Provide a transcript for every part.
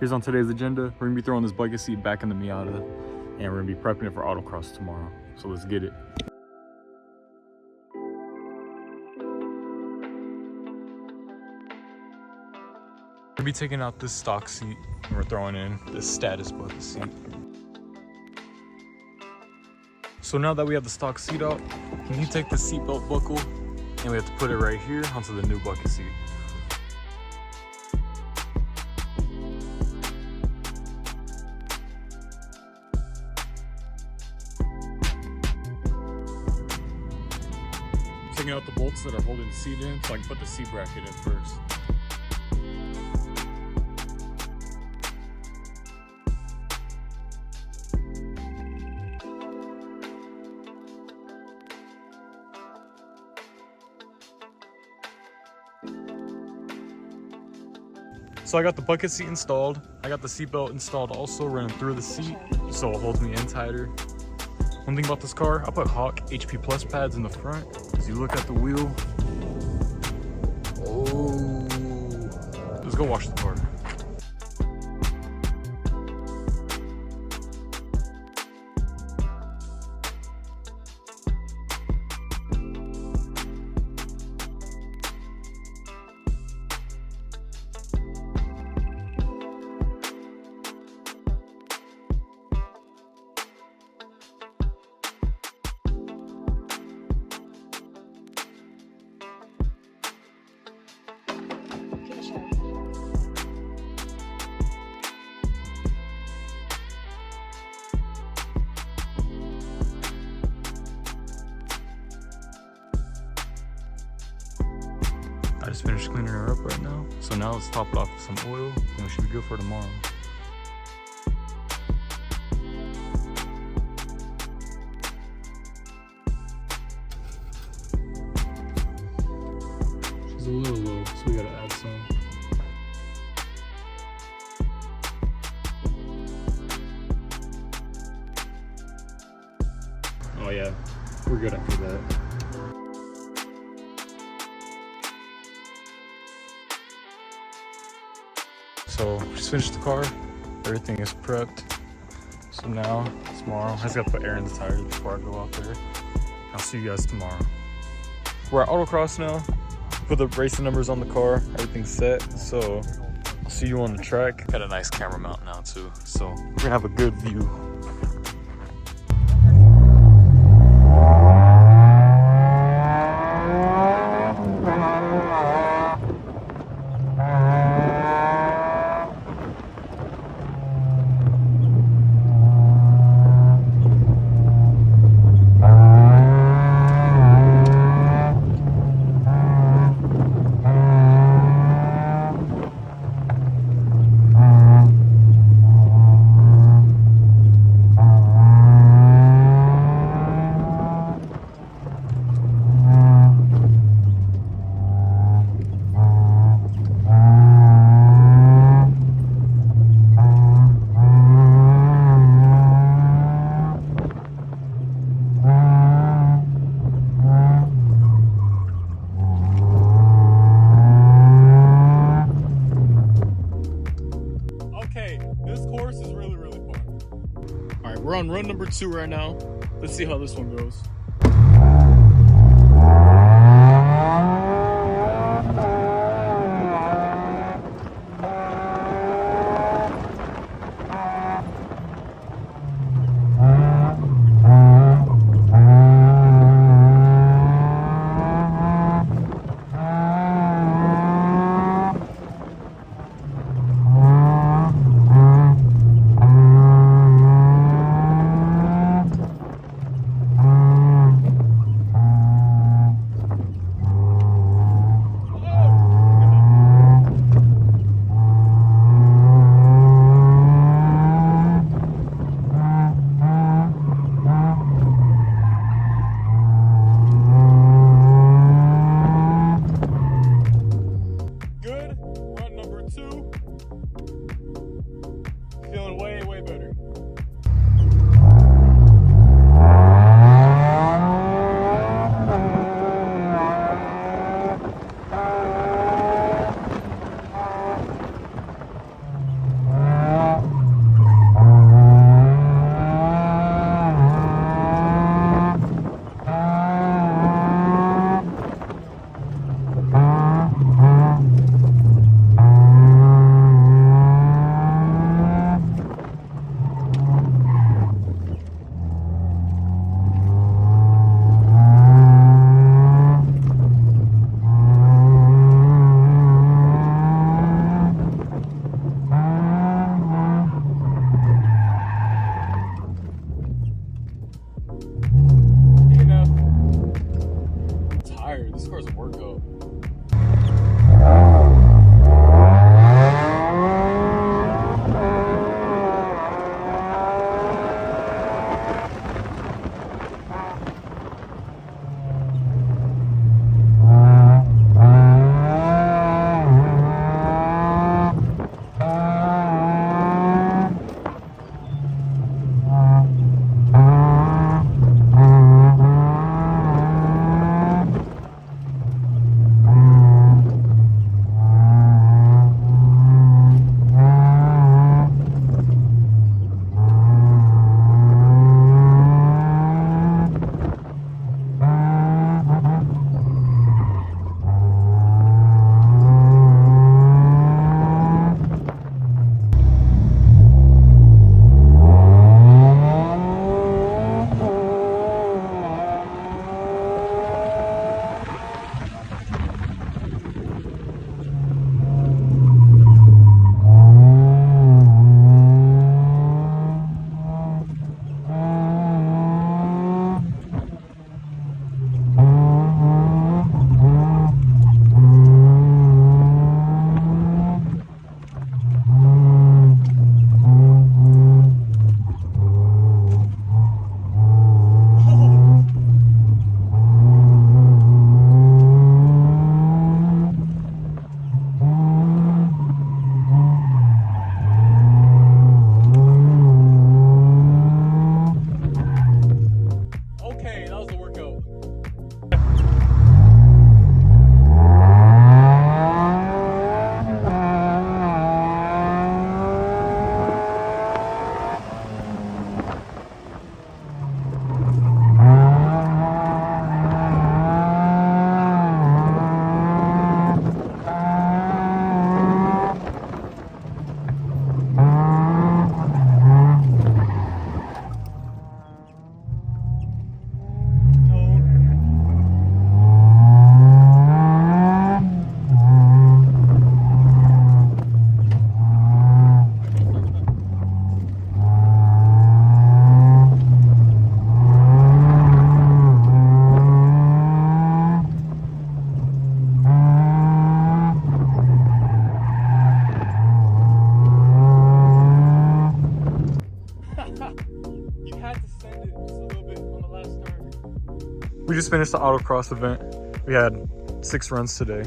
Here's on today's agenda. We're gonna be throwing this bucket seat back in the Miata, and we're gonna be prepping it for autocross tomorrow. So let's get it. We're gonna be taking out this stock seat, and we're throwing in this status bucket seat. So now that we have the stock seat out, we need to take the seatbelt buckle, and we have to put it right here onto the new bucket seat. Taking out the bolts that are holding the seat in, so I can put the seat bracket in first. So I got the bucket seat installed. I got the seat belt installed also, running through the seat so it holds me in tighter. One thing about this car, I put Hawk HP Plus pads in the front. As you look at the wheel, oh, let's go wash the car. I just finished cleaning her up right now. So now let's top it off with some oil, and we should be good for tomorrow. She's a little low, so we gotta add some. Oh yeah, we're good after that. So just finished the car, everything is prepped. So now, tomorrow, I just gotta put air in the tires before I go out there. I'll see you guys tomorrow. We're at autocross now. Put the racing numbers on the car, everything's set. So I'll see you on the track. Got a nice camera mount now too. So we're gonna have a good view. This course is really fun. All right, we're on run number 2 right now. Let's see how this one goes. finished the autocross event. We had 6 runs today.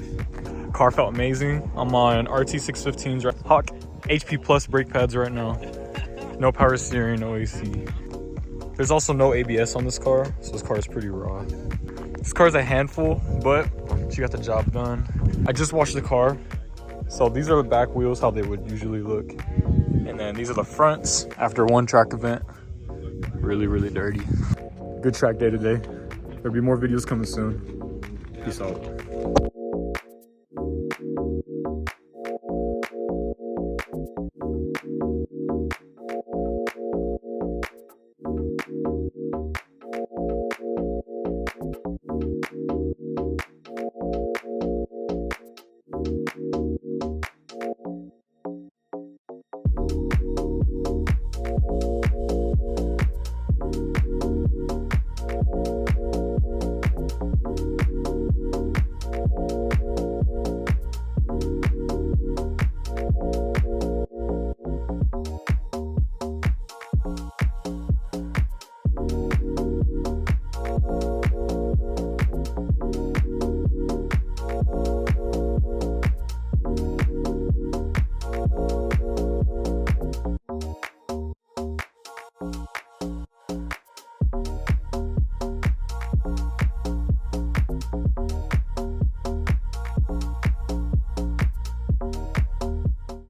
Car felt amazing. I'm on RT615s, right? Hawk HP Plus brake pads right now. No power steering, no AC. There's also no ABS on this car, so this car is pretty raw. This car is a handful, but she got the job done. I just washed the car. So these are the back wheels, how they would usually look. And then these are the fronts after one track event. Really, really dirty. Good track day today. There'll be more videos coming soon. Peace out.